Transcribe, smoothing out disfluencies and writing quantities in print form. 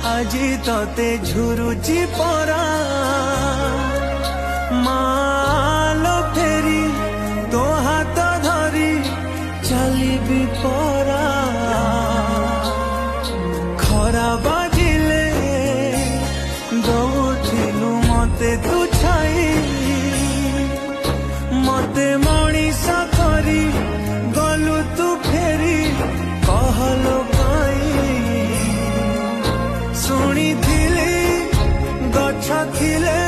আজি ততে ঝুরুচি পরা মালো ফেরি তো হাত ধরি চালিবি পরা খরা বাজিলে দৌড়িলু মতে তু ছাই মতে মଣିষ করি গলু তু ফেরি কহলো কাই শুনিଥିଲି গଛ ଥିଲେ